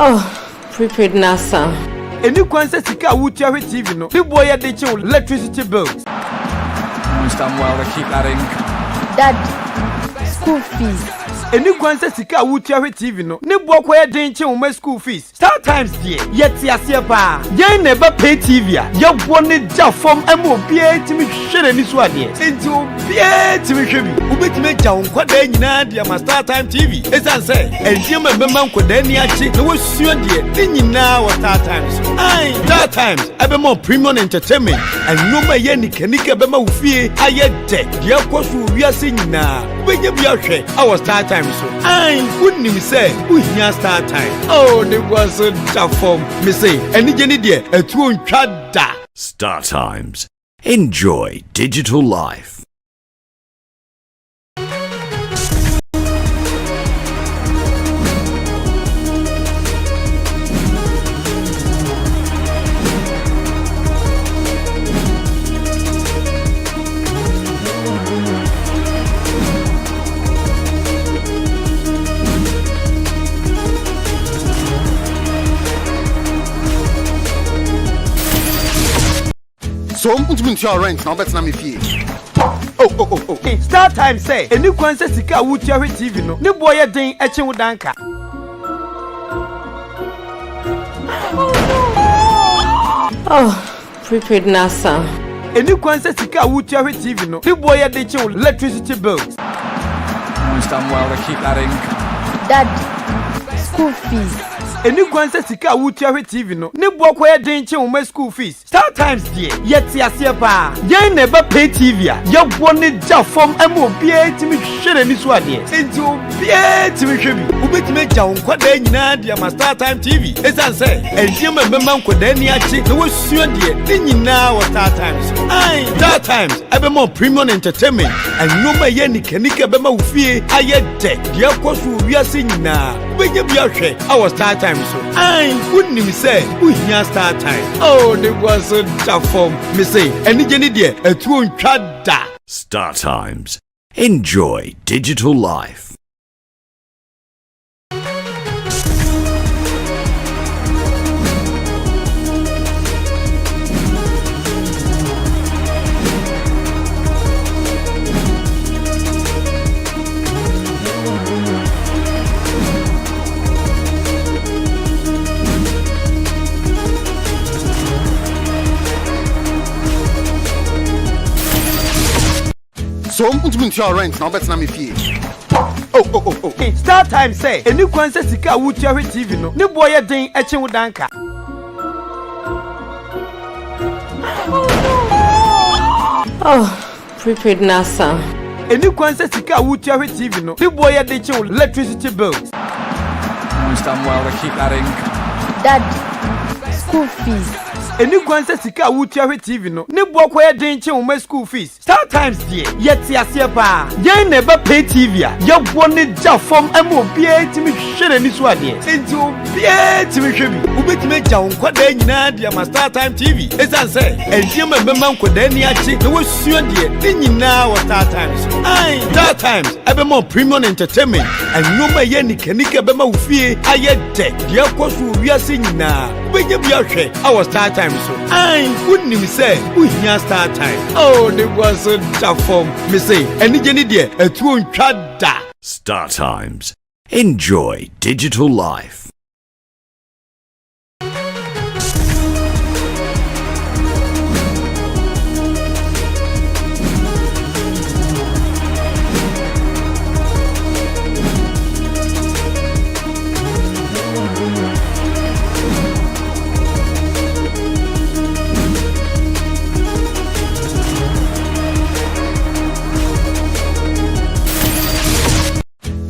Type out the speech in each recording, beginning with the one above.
Prepaid NASA. Any concert sika wutia hwe TV no. The boy dey chew electricity bills. Understand well to keep that in. Dad, school fees. Any concert sika wutia hwe TV no. Ne boy ko dey chew my school fees. Star Times there. Yet ase pa. Ye never pay TV a. Ye bone ja form emo bia timi hwere ni so ade. Enti obia timi hwe bi. Ubetime ja nkwada nyina dia ma Star Time TV. Esan say enjema bemma nkwada ni achi na wosuo de ni nyina wa Star Times. Ai Star Times ebe more premium entertainment. Enuma ye nikanika bemma ufie aye de. Dia kwaso wiase nyina. Ubenya bia hwe our Star Time so. Ai wouldn't say uhia Star Time. Oh they was so tough form. Me say eni je ni de etu ontwa da. Star Times. Enjoy digital life. So untumi your rent now better na me fee. Oh. Star Time say any concert sika wutia hwe TV no. Ne boy den eche wo danka. Prepaid NASA. Any concert sika wutia hwe TV no. Ne boy dey chew electricity bills. Understand well to keep that in. Dad, school fees. Any concert sika wutia hwe TV no. Ne boy ko den chew my school fees. Star Times there. Yet ase pa. Ye never pay TV a. Ye bone ja form emo bia timi hwere ni so ade. Enti obia timi hwe bi. Ubetime ja nkwada nyina dia ma Star Time TV. Esan say enjema bemma nkwada ni achi na wosuo de ni nyina wa Star Times. Ai Star Times ebe more premium entertainment. Enuma ye nikanika bemma ufie aye de. Dia kwaso wiase nyina. Ubenya bia hwe our Star Time so. Ai wouldn't say uhia Star Time. Oh they was so tough form. Me say eni je ni de etu ontwa da. Star Times. Enjoy digital life. So untumi your rent now better na me fee. Oh. Star Time say any concert sika wutia hwe TV no. Ne boy den eche wo danka. Prepaid NASA. Any concert sika wutia hwe TV no. Ne boy dey chew electricity bills. Understand well to keep that in. Dad, school fees. Any concert sika wutia hwe TV no. Ne boy ko den chew my school fees. Star Times there. Yet ase pa. Ye never pay TV a. Ye bone ja form emo bia timi hwere ni so ade. Enti obia timi hwe bi. Ubetime ja nkwada nyina dia ma Star Time TV. Esan say enjema bemma nkwada ni achi na wosuo de ni nyina wa Star Times. Ai Star Times ebe more premium entertainment. Enuma ye nikanika bemma ufie aye de. Dia kwaso wiase nyina. Ubenya bia hwe our Star Time so. Ai wouldn't say uhia Star Time. Oh they was so tough form. Me say eni je ni de etu ontwa da. Star Times. Enjoy digital life.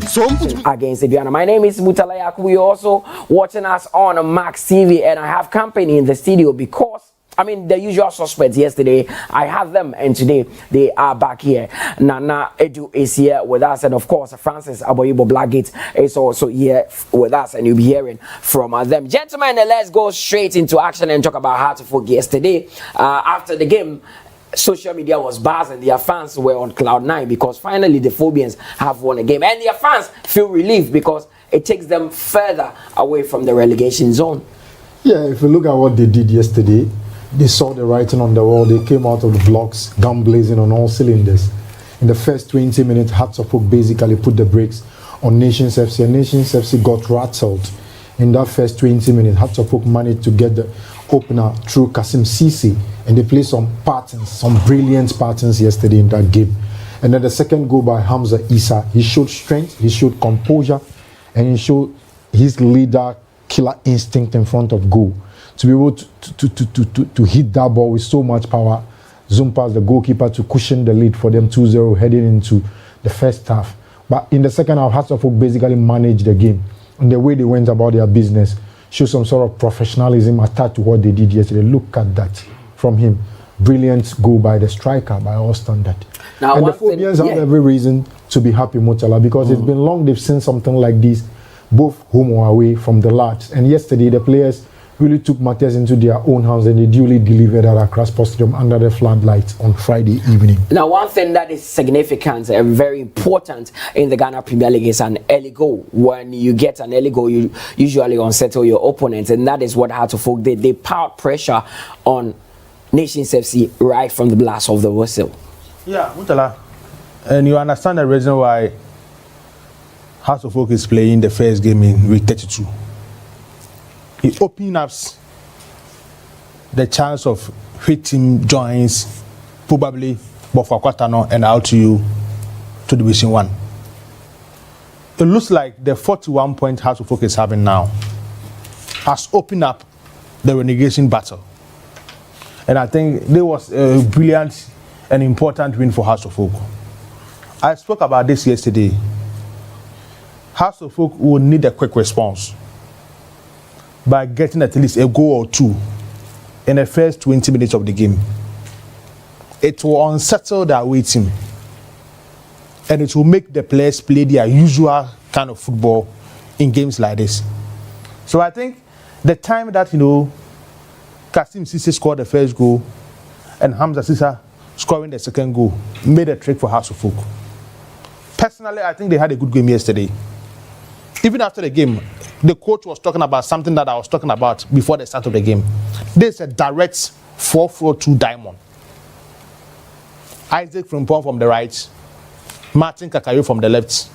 So against Aduana. My name is Mutala Yakubu. You're also watching us on Max TV, and I have company in the studio because the usual suspects yesterday, I had them, and today they are back here. Nana Edu is here with us, and of course, Francis Aboyibo Blackgate is also here with us, and you'll be hearing from them. Gentlemen, let's go straight into action and talk about how to forget yesterday. After the game, social media was buzzing. Their fans were on cloud 9 because finally the Phobians have won a game, and their fans feel relieved because it takes them further away from the relegation zone. Yeah, if you look at what they did yesterday, they saw the writing on the wall. They came out of the blocks, gun blazing on all cylinders. In the first 20 minutes, Hearts of Oak basically put the brakes on Nations FC, and Nations FC got rattled. In that first 20 minutes, Hearts of Oak managed to get the opener through Kasim Cisse, and they played some patterns, some brilliant patterns yesterday in that game. And then the second goal by Hamza Issa, he showed strength, he showed composure, and he showed his leader killer instinct in front of goal. To be able to hit that ball with so much power, zoom past the goalkeeper to cushion the lead for them 2-0 heading into the first half. But in the second half, Hearts of Oak basically managed the game. And the way they went about their business showed some sort of professionalism attached to what they did yesterday. Look at that from him. Brilliant goal by the striker, by all standard. Now, and the Phobians have every reason to be happy, Mutala, because it's been long they've seen something like this, both home or away, from the lads. And yesterday, the players really took matters into their own hands, and they duly delivered at Accra Sports Stadium under the floodlights on Friday evening. Now, one thing that is significant and very important in the Ghana Premier League is an early goal. When you get an early goal, you usually unsettle your opponents, and that is what Hearts of Oak did. They piled pressure on Nations FC right from the blast of the whistle. Yeah, Mutala, and you understand the reason why Hearts of Oak is playing the first game in week 32. It opens up the chance of which team joins probably Boffa Kwatano and RTU to Division 1. It looks like the 41 point Hearts of Oak is having now has opened up the relegation battle. And I think there was a brilliant and important win for Hearts of Oak. I spoke about this yesterday. Hearts of Oak will need a quick response by getting at least a goal or two in the first 20 minutes of the game. It will unsettle their away team, and it will make the players play their usual kind of football in games like this. So I think the time that, Kasim Cisse scored the first goal and Hamza Issa scoring the second goal made a trick for Hearts of Oak. Personally, I think they had a good game yesterday. Even after the game, the coach was talking about something that I was talking about before the start of the game. There's a direct 4-4-2 diamond. Isaac Frimpong from the right, Martin Kakayo from the left.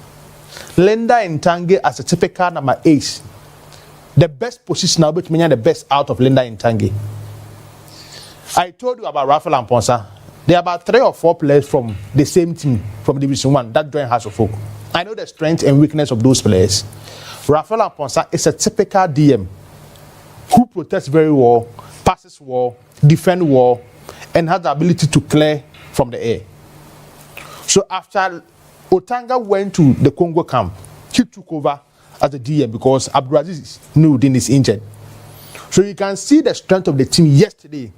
Linda Ntange as a typical number 8. The best positioner, but meaning the best out of Linda Ntange. I told you about Raphael and Ponsa. There are about 3 or 4 players from the same team from Division 1 that join Hearts of Oak. I know the strength and weakness of those players. Raphael and Ponsa is a typical DM who protects very well, passes well, defends well, and has the ability to clear from the air. So after Otanga went to the Congo camp, he took over as a DM because Abdulaziz Nudin is injured. So you can see the strength of the team yesterday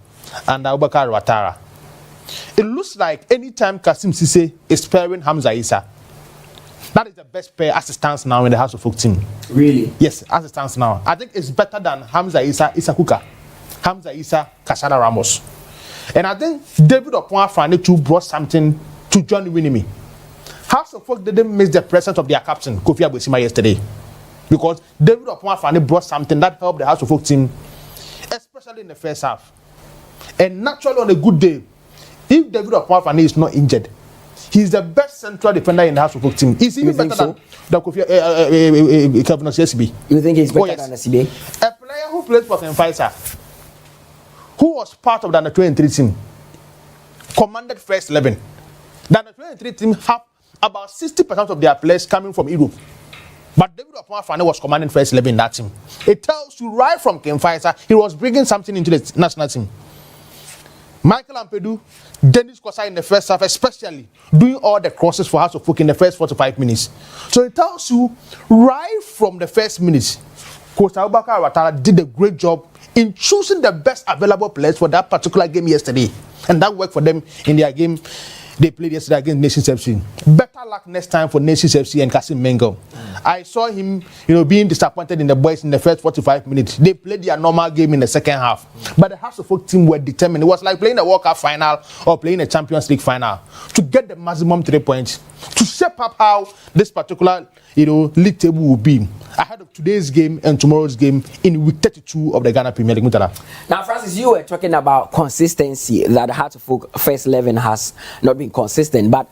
under Abubakar Ouattara. It looks like anytime Kasim Cisse is pairing Hamza Issa, that is the best pair as it stands now in the Hearts of Oak team. Really? Yes, as it stands now. I think it's better than Hamza Issa, Issa Kuka, Hamza Issa, Kashada Ramos. And I think David Opuafrane too brought something to John Winnie. Hearts of Oak didn't miss the presence of their captain, Kofi Abosima, yesterday. Because David Opuafrane brought something that helped the Hearts of Oak team, especially in the first half. And naturally on a good day, if David Opuafrane is not injured, he's the best central defender in the Hearts of Oak team. He's even better than Kofi Kevin CSB. You think he's better than the CBA? A player who played for Pfizer, who was part of the Under-23 team, commanded first 11. The Under-23 team have about 60% of their players coming from Europe. But David Opuafrane was commanding first 11 in that team. It tells you right from Pfizer, he was bringing something into the national team. Michael Ampedu, Dennis Kosa in the first half, especially doing all the crosses for Hearts of Oak in the first 45 minutes. So it tells you right from the first minutes, Coach Abubakar Ouattara did a great job in choosing the best available players for that particular game yesterday. And that worked for them in their game they played yesterday against Nations FC. Better luck next time for Nations FC and Kasim Mengo. I saw him, being disappointed in the boys in the first 45 minutes. They played their normal game in the second half. But the House of Folk team were determined. It was like playing a World Cup final or playing a Champions League final to get the maximum 3 points, to shape up how this particular, league table will be ahead of today's game and tomorrow's game in week 32 of the Ghana Premier League. Now, Francis, you were talking about consistency, that the Hearts of Folk first 11 has not been consistent, but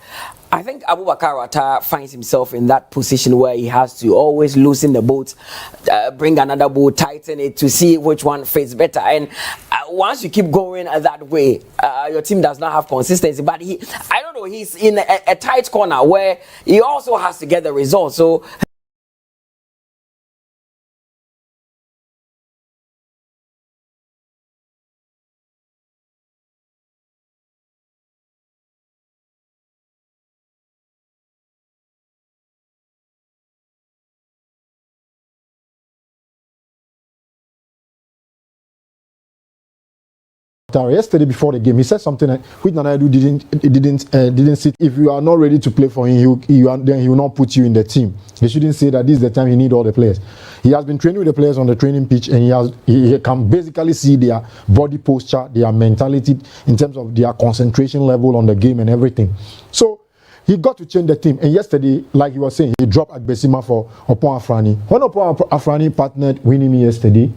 I think Abubakar Wata finds himself in that position where he has to always loosen the boat, bring another boat, tighten it to see which one fits better. And once you keep going that way, your team does not have consistency. But he's in a tight corner where he also has to get the result. So Yesterday before the game, he said something which Nanaidu didn't sit. If you are not ready to play for him, then he will not put you in the team. He shouldn't say that this is the time he need all the players. He has been training with the players on the training pitch, and he can basically see their body posture, their mentality in terms of their concentration level on the game and everything. So he got to change the team. And yesterday, like he was saying, he dropped Agbesima for Opon Afrani. When Opon Afrani partnered winning me yesterday,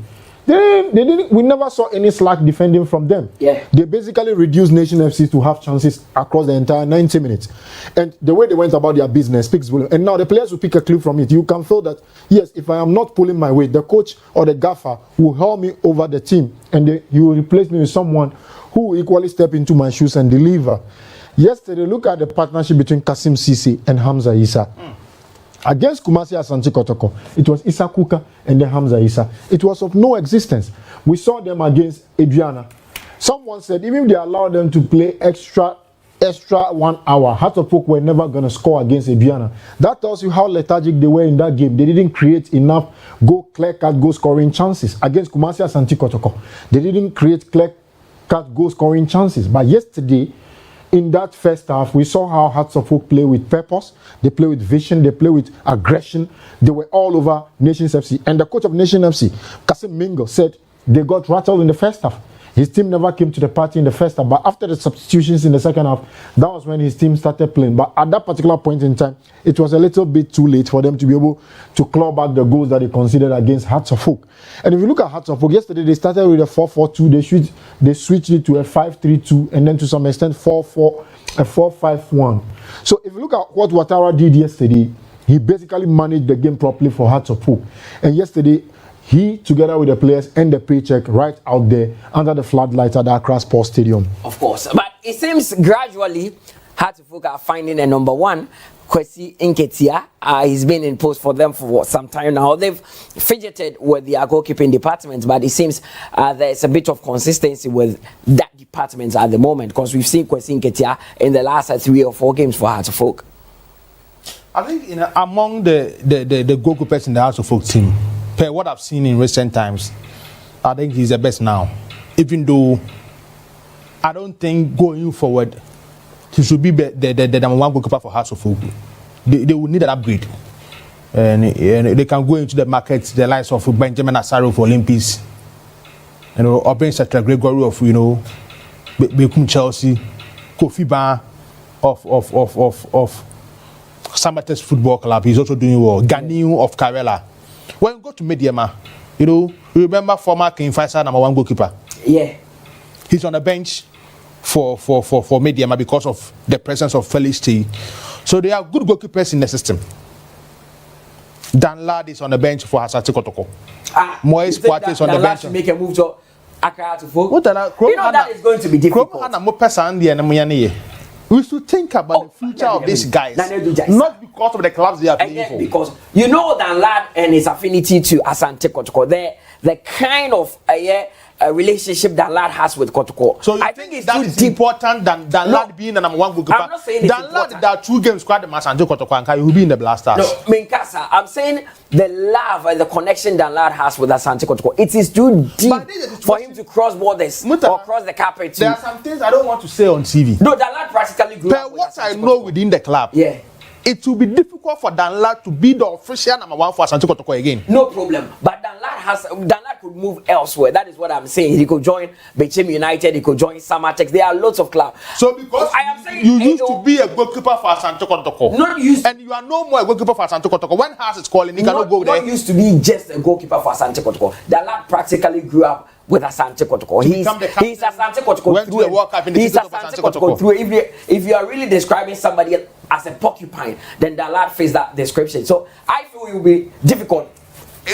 we never saw any slack defending from them. Yeah. They basically reduced Nation FC to have chances across the entire 90 minutes. And the way they went about their business speaks volume. And now the players will pick a clue from it. You can feel that, yes, if I am not pulling my weight, the coach or the gaffer will haul me over the team. And he will replace me with someone who will equally step into my shoes and deliver. Yesterday, look at the partnership between Kasim Sisi and Hamza Issa. Against Kumasi Asante Kotoko, it was Issa Kuka and then Hamza Issa. It was of no existence. We saw them against Aduana. Someone said even if they allowed them to play extra 1 hour, Hearts of Folk were never going to score against Aduana. That tells you how lethargic they were in that game. They didn't create enough clear-cut goal-scoring chances. Against Kumasi Asante Kotoko, they didn't create clear-cut goal-scoring chances. But yesterday, in that first half, we saw how Hearts of Folk play with purpose, they play with vision, they play with aggression. They were all over Nations FC. And the coach of Nation FC, Kasim Mingo, said they got rattled in the first half. His team never came to the party in the first half, but after the substitutions in the second half, that was when his team started playing. But at that particular point in time, it was a little bit too late for them to be able to claw back the goals that they considered against Hearts of Folk. And if you look at Hearts of Folk, yesterday they started with a 4-4-2, they switched it to a 5-3-2, and then to some extent 4-5-1. So if you look at what Ouattara did yesterday, he basically managed the game properly for Hearts of Folk. And yesterday, he, together with the players, and the paycheck right out there under the floodlights at the Accra Sports Stadium. Of course. But it seems gradually Hearts of Folk are finding a number one. Kwesi Nketia, he's been in post for them for some time now. They've fidgeted with their goalkeeping department, but it seems there's a bit of consistency with that department at the moment, because we've seen Kwesi Nketia in the last 3 or 4 games for Hearts of Folk. I think among the goalkeepers in the Hearts of Folk team, per what I've seen in recent times, I think he's the best now. Even though I don't think going forward he should be the number one goalkeeper for Hearts of Folk. They will need an upgrade. And they can go into the market, the likes of Benjamin Asaro for Olympics, or Ben Satra Gregory of Bechem Chelsea, Kofi Ban of Samatex Football Club. He's also doing well. Ganiu of Karela. When you go to Mediama, you remember former King Faisal number one goalkeeper. Yeah, he's on the bench for Mediama because of the presence of Felix T. So they are good goalkeepers in the system. Dan Lad is on the bench for Asante Kotoko. Moise Poitier is on the bench. Make a move to Accra to Folk. That is going to be difficult. We should think about the future of these guys, not because of the clubs they are playing for. Because Dan Lad and his affinity to Asante Kotoko, the kind of relationship that Lad has with Kotoko. So I think it's that too is deep. important than Lad being the number one goalkeeper. I'm not saying it's Lad, important. there are 2 games squad the match and Kotoko and he will be in the Blasters. No, Minkasa, I'm saying the love and the connection that Lad has with Asante Kotoko. It is too deep for him to cross borders or cross the carpet. There are some things I don't want to say on TV. No, that Lad practically grew up with what I Asante know Kotoko. within the club, it will be difficult for Danlad to be the official number 1 for Asante Kotoko again. No problem. But Danlad could move elsewhere. That is what I'm saying. He could join Bechem United. He could join Samatex. There are lots of clubs. So because I am saying you used to be a goalkeeper for Asante Kotoko, and you are no more a goalkeeper for Asante Kotoko. When Haas is calling, he cannot go there. Not used to be just a goalkeeper for Asante Kotoko. Danlad practically grew up with Asante Kotoko. He's Asante Kotoko through. He's Asante Kotoko through. If you are really describing somebody as a porcupine, then Danlad fits that description. So I feel it will be difficult.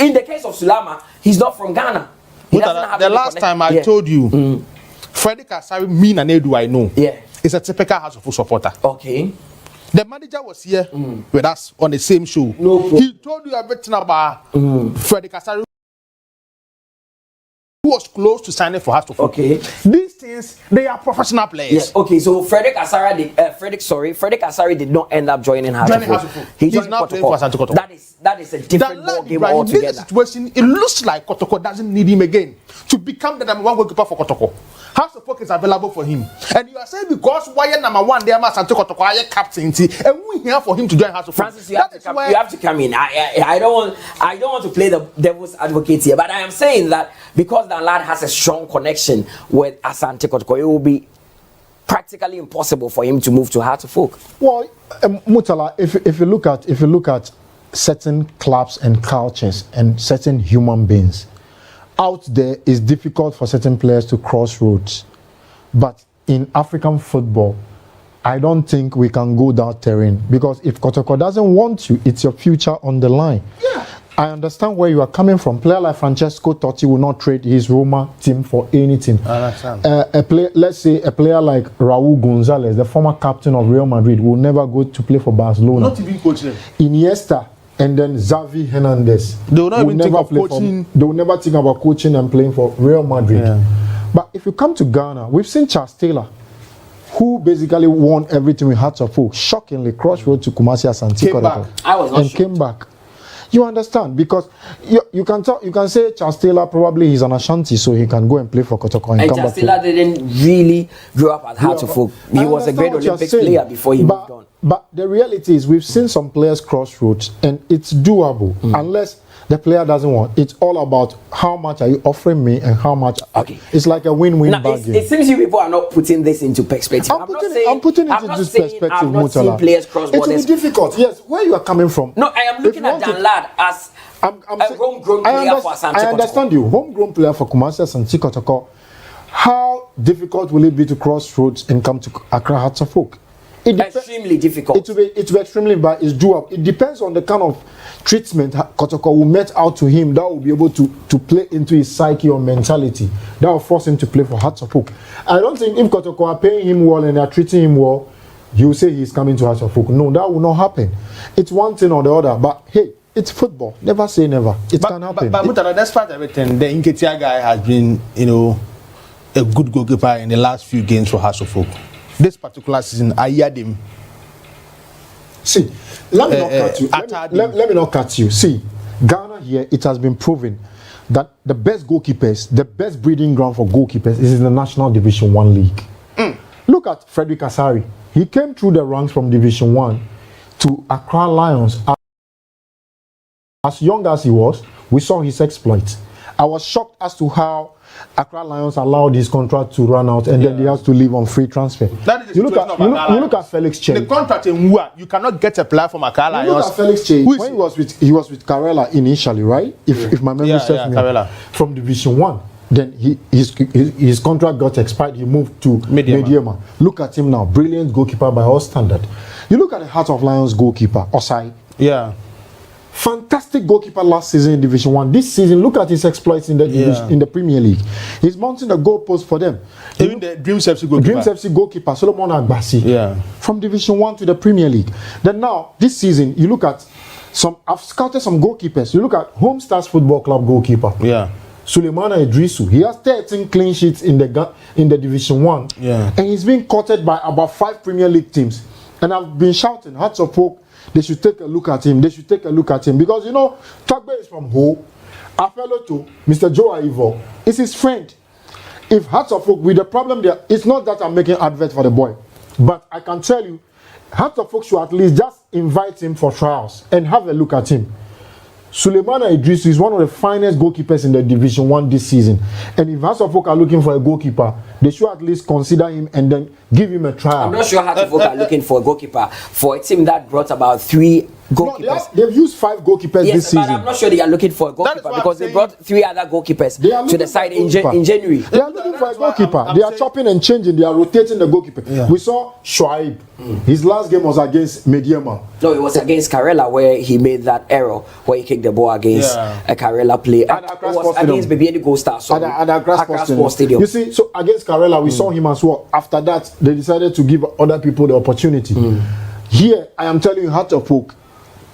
In the case of Sulama, he's not from Ghana. He doesn't have the last time I told you, Frederick Asari, me and Edu, I know. Yeah. Is a typical House of Football supporter. Okay. The manager was here with us on the same show. No problem. He told you everything about Frederick Asari, who was close to signing for House of Football. Okay. These things, they are professional players. Yes. Okay. So Frederick Asari did not end up joining House of Football. He's now playing for Asante Kotoko. That is a different ball game altogether. This situation, it looks like Kotoko doesn't need him again to become the number 1 goalkeeper for Kotoko. House of Football is available for him, and you are saying because why number 1 there, Asante Kotoko, I captain, and we here for him to join House of Football. Francis, you have to come in. I don't want to play the devil's advocate here, but I am saying that because the lad has a strong connection with Asante Kotoko, it will be practically impossible for him to move to Hearts of Oak. Well, Mutala, if you look at certain clubs and cultures and certain human beings, out there it's difficult for certain players to cross roads. But in African football, I don't think we can go that terrain, because if Kotoko doesn't want you, it's your future on the line. Yeah. I understand where you are coming from. Player like Francesco Totti will not trade his Roma team for anything. I understand. Let's say a player like Raul Gonzalez, the former captain of Real Madrid, will never go to play for Barcelona. Not even coach them. Iniesta and then Xavi Hernandez. They will not even think of coaching. They will never think about coaching and playing for Real Madrid. Yeah. But if you come to Ghana, we've seen Charles Taylor, who basically won everything with Hearts of Oak, shockingly crossed road to Kumasi Asante Kotoko and came back. You understand? Because you can say Charles Taylor probably he's an Ashanti, so he can go and play for Kotoko and come Charles back. Taylor didn't really grow up at Hearts of Oak. He was a great Olympics player before he moved on. But the reality is we've seen some players cross roads, and it's doable unless the player doesn't want. It's all about how much are you offering me and how much. Okay. It's like a win-win bargain. It seems you people are not putting this into perspective. I'm putting it into this perspective, I've not seen players cross it will borders. be difficult. Yes, where you are coming from. No, I am looking at Danlad as a homegrown player for Asante Kotoko. I understand you. Homegrown player for Kumasi Asante Kotoko. How difficult will it be to cross roads and come to Accra Hearts of Oak? Extremely difficult. It will be extremely, but it's doable. It depends on the kind of treatment Kotoko will met out to him that will be able to play into his psyche or mentality. That will force him to play for Hearts of Oak. I don't think if Kotoko are paying him well and they are treating him well, you say he's coming to Hearts of Oak. No, that will not happen. It's one thing or the other. But hey, it's football. Never say never. It can happen. But Mutala, despite everything, the Nketia guy has been, a good goalkeeper in the last few games for Hearts of Oak. This particular season, I heard him. See, let me not cut you. Let me not cut you. See, Ghana here, it has been proven that the best goalkeepers, the best breeding ground for goalkeepers is in the National Division 1 league. Look at Frederick Asari. He came through the ranks from Division 1 to Accra Lions. As young as he was, we saw his exploits. I was shocked as to how Accra Lions allowed his contract to run out and then he has to leave on free transfer. That is you look at Felix Che. The contract in Wua, you cannot get a player from Accra Lions. Look at Felix Che. When he was with Karela initially, right? If my memory serves me, from Division 1. Then his contract got expired. He moved to Mediema. Look at him now, brilliant goalkeeper by all standard. You look at the Heart of Lions goalkeeper, Osai. Yeah. Fantastic goalkeeper last season in Division 1. This season, look at his exploits in the Premier League. He's mounting the goalpost for them. Even the Dreams FC goalkeeper. Dreams FC goalkeeper, Solomon Agbasi. Yeah. From Division 1 to the Premier League. Then now, this season, you look at I've scouted some goalkeepers. You look at Home Stars Football Club goalkeeper. Yeah. Suleimana Idrisu. He has 13 clean sheets in the Division 1. Yeah. And he's been courted by about 5 Premier League teams. And I've been shouting, Hearts of Oak, they should take a look at him. They should take a look at him. Because, you know, Tagbe is from Ho. Our fellow too, Mr. Joe Ivo, is his friend. If Hearts of Oak, with the problem there, it's not that I'm making advert for the boy. But I can tell you, Hearts of Oak should at least just invite him for trials and have a look at him. Suleimana Idrisu is one of the finest goalkeepers in the Division 1 this season. And if Hearts of Oak are looking for a goalkeeper, they should at least consider him and then give him a trial. I'm not sure Hearts of Oak are looking for a goalkeeper for a team that brought about 3 goalkeepers. No, they've used 5 goalkeepers this season. But I'm not sure they are looking for a goalkeeper because they brought 3 other goalkeepers to the side in January. They are looking for a goalkeeper. They are chopping and changing. They are rotating the goalkeeper. Yeah. We saw Shoaib. His last game was against Mediema. No, it was against Karela where he made that error where he kicked the ball against a Karela play. It was against Baby Gold Star. At Accra Sports Stadium. You see, so against Karela, we saw him as well. After that, they decided to give other people the opportunity. Here, I am telling you, Hearts of Oak,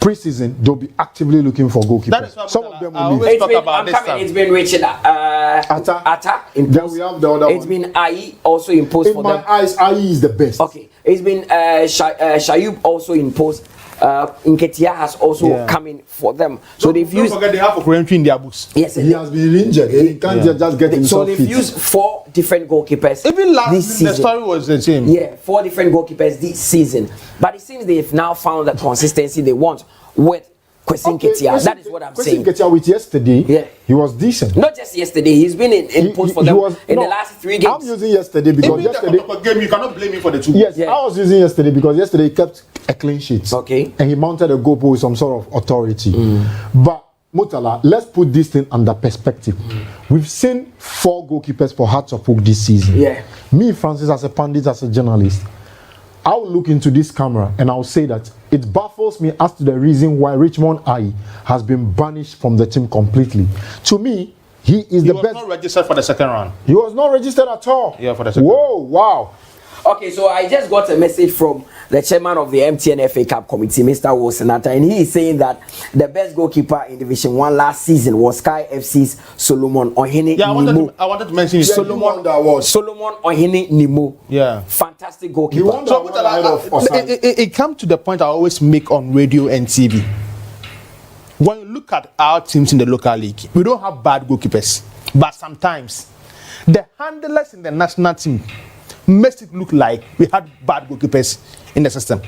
pre-season, they'll be actively looking for goalkeepers. Some of them will leave. It's been Richard Atta. Then we have the other one. It's been Ai also imposed for them. In my eyes, Ai is the best. Okay. It's been Shayub also imposed. Nketia has also come in for them. So they've used. Don't forget they have Okorenchi in their books. Yes, he has been injured. He can't just get himself So they've used 4 different goalkeepers. Even last this season. The story was the same. Yeah, 4 different goalkeepers this season. But it seems they've now found the consistency they want with Kwesi Nketia. That is what I'm saying. Kwesi Nketia with yesterday, he was decent. Not just yesterday, he's been in post for them in the last 3 games. I'm using yesterday because yesterday game, you cannot blame me for the 2. Yes, I was using yesterday because yesterday he kept a clean sheet. Okay. And he mounted a goal with some sort of authority. But Mutala, let's put this thing under perspective. We've seen 4 goalkeepers for Hearts of Oak this season. Yeah. Me, Francis, as a pundit, as a journalist, I'll look into this camera and I'll say that it baffles me as to the reason why Richmond Ai has been banished from the team completely. To me, he is the best. He was not registered for the second round. He was not registered at all. Yeah, for the second round. Wow. Okay, so I just got a message from the chairman of the MTN FA Cup committee, Mr. Wilsonata, and he is saying that the best goalkeeper in Division 1 last season was Sky FC's Solomon Ohene Nimo. I wanted to mention it. Solomon Ohene Nimo. Yeah. Fantastic goalkeeper. It comes to the point I always make on radio and TV. When you look at our teams in the local league, we don't have bad goalkeepers. But sometimes, the handlers in the national team makes it look like we had bad goalkeepers in the system.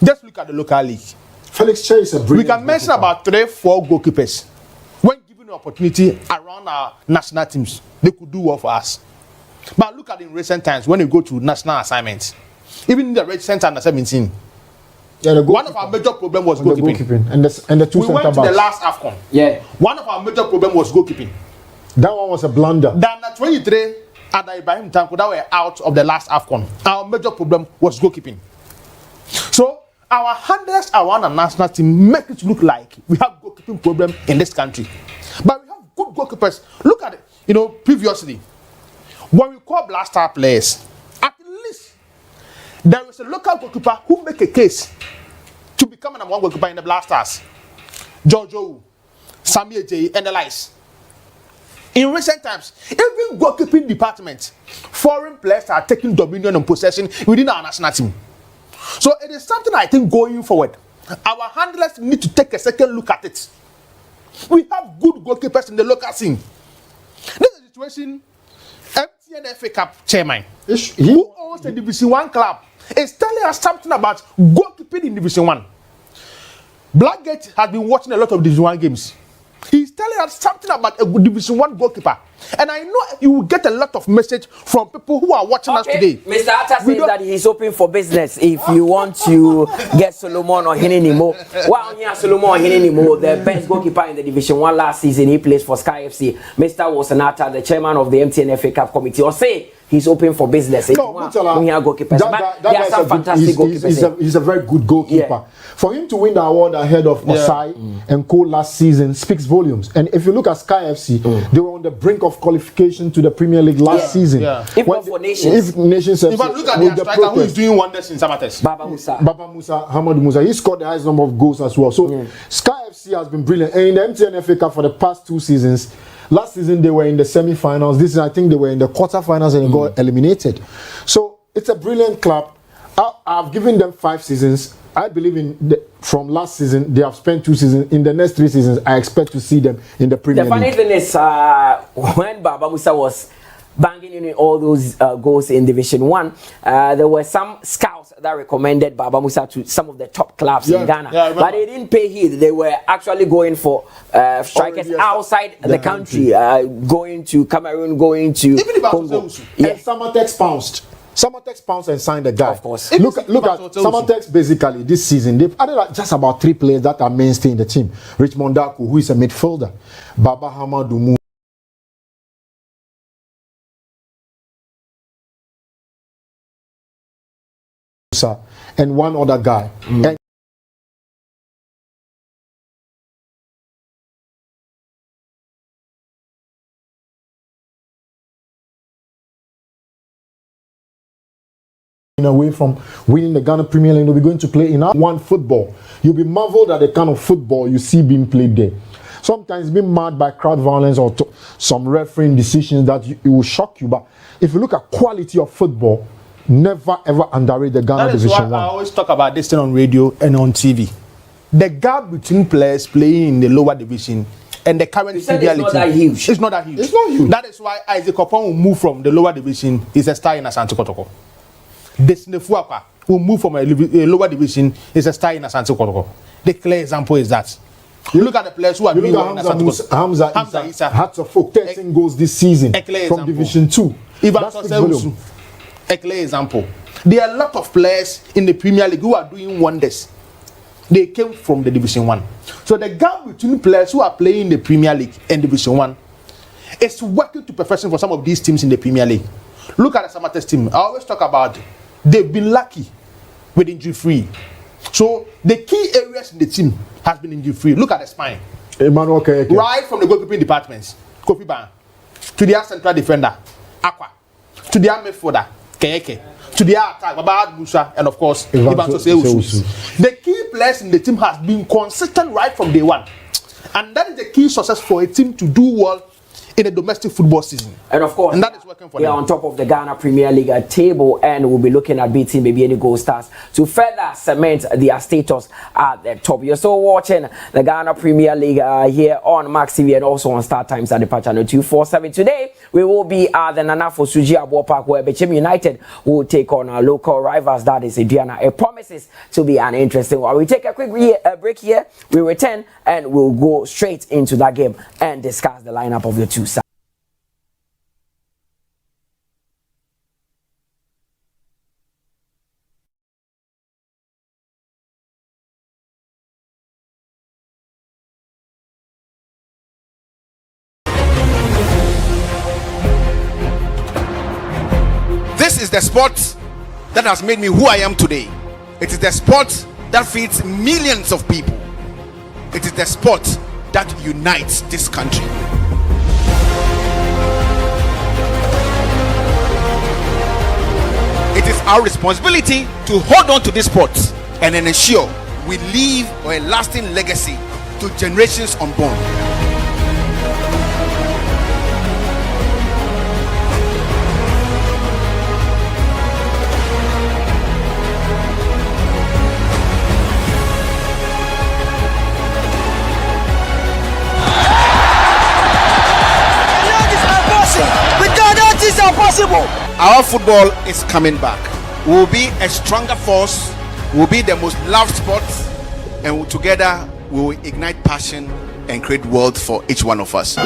Just look at the local league. Felix Che is a brilliant. We can mention about 3-4 goalkeepers. When given the opportunity around our national teams, they could do well for us. But look at in recent times when you go to national assignments, even in the recent under 17. Yeah, one of our major problems was goalkeeping. And the 2 we center went backs. to the last AFCON. Yeah. One of our major problems was goalkeeping. That one was a blunder. Then at 23, and Ibrahim Tanko that were out of the last AFCON. Our major problem was goalkeeping. So our handlers around the national team make it look like we have goalkeeping problem in this country. But we have good goalkeepers. Look at it. Previously, when we call blaster players, at least there is a local goalkeeper who make a case to become a number 1 goalkeeper in the Blasters. Jojo, Sami Eje, and the likes. In recent times, even goalkeeping department, foreign players are taking dominion and possession within our national team. So it is something I think going forward, our handlers need to take a second look at it. We have good goalkeepers in the local scene. This is a situation, MTN FA Cup chairman, who owns the Division 1 club, is telling us something about goalkeeping in Division 1. Blackgate has been watching a lot of Division 1 games. He's telling us something about a Division 1 goalkeeper. And I know you will get a lot of message from people who are watching us today. Mr. Atta says that he's open for business if you want to get Solomon Ohene Nimo. Well, here Solomon Ohene Nimo, the best goalkeeper in the Division 1 last season, he plays for Sky FC. Mr. Wilsonata, the chairman of the MTN FA Cup committee, or say he's open for business. No, goalkeepers. There are some fantastic goalkeepers. He's a very good goalkeeper. Yeah. For him to win the award ahead of Osai and Co last season speaks volumes. And if you look at Sky FC, they were on the brink of qualification to the Premier League last season. Yeah. Even for Nations. If Nations FC, look at their striker who is doing wonders in Samates. Baba Musa, Hamad Musa. He scored the highest number of goals as well. So Sky FC has been brilliant. And in the MTN FA Cup for the past 2 seasons, Last season they were in the semi-finals. This season I think they were in the quarter-finals and got eliminated. So it's a brilliant club. I've given them 5 seasons. I believe from last season they have spent 2 seasons. In the next 3 seasons, I expect to see them in the Premier League. The funny thing is, when Baba Musa was banging in all those goals in Division 1, there were some scouts that recommended Baba Musa to some of the top clubs in Ghana. But they didn't pay heed. They were actually going for strikers outside the country, going to Cameroon, going to Congo. And Samatex pounced. Samatex pounced and signed the guy. Of course. Look at Samatex basically this season. They've added just about 3 players that are mainstay in the team. Richmond Daku, who is a midfielder. Baba Hamadou Musa, and one other guy. And away from winning the Ghana Premier League, they'll be going to play in one football. You'll be marveled at the kind of football you see being played there. Sometimes being marred by crowd violence or some refereeing decisions that it will shock you. But if you look at quality of football, never ever underrate the Ghana Division 1. I always talk about this thing on radio and on TV. The gap between players playing in the lower division and the current Premier League team, it's not that huge. It's not huge. That is why Isaac Opon will move from the lower division. He's a star in Asante Kotoko. Desne Fuaka will move from a lower division. Is a star in Asante Kotoko. The clear example is that. You look at the players who are doing well in Asante Kotoko. Hamza Issa. Hearts of Folk, 13 goals this season from Division 2. Ivan Sosewusu. A clear example. There are a lot of players in the Premier League who are doing wonders. They came from the Division 1. So the gap between players who are playing in the Premier League and Division 1 is working to perfection for some of these teams in the Premier League. Look at the Samatex team. I always talk about they've been lucky with injury free. So the key areas in the team has been injury free. Look at the spine. Emmanuel Keke. Right from the goalkeeping departments, Kofi Ban, to their central defender, Aqua, to their midfielder, Keke, to their attack, Baba Musa, and of course, Ivan Sosewusu. The key players in the team has been consistent right from day one. And that is the key success for a team to do well in a domestic football season. And of course, and that is working for them. They are on top of the Ghana Premier League table, and we'll be looking at beating maybe any Gold Stars to further cement their status at the top. You're still watching the Ghana Premier League here on Max TV and also on Star Times at the patch channel 247. Today, we will be at the Nana Fosuji Abo Park, where Bechem United will take on our local rivals, that is Aduana. It promises to be an interesting one. We take a quick break here, we return, and we'll go straight into that game and discuss the lineup of the two sides. This is the sport that has made me who I am today. It is the sport that feeds millions of people. It is the sport that unites this country. It is our responsibility to hold on to this sport and then ensure we leave a lasting legacy to generations unborn. Our football is coming back. We will be a stronger force. We will be the most loved sport, and together we will ignite passion and create wealth for each one of us.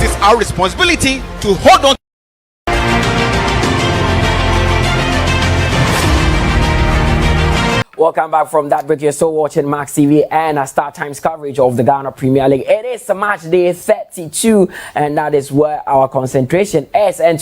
it is our responsibility to hold on. Welcome back from that break. You're still watching Max TV and a Star Times coverage of the Ghana Premier League. It is match day 32, and that is where our concentration is. And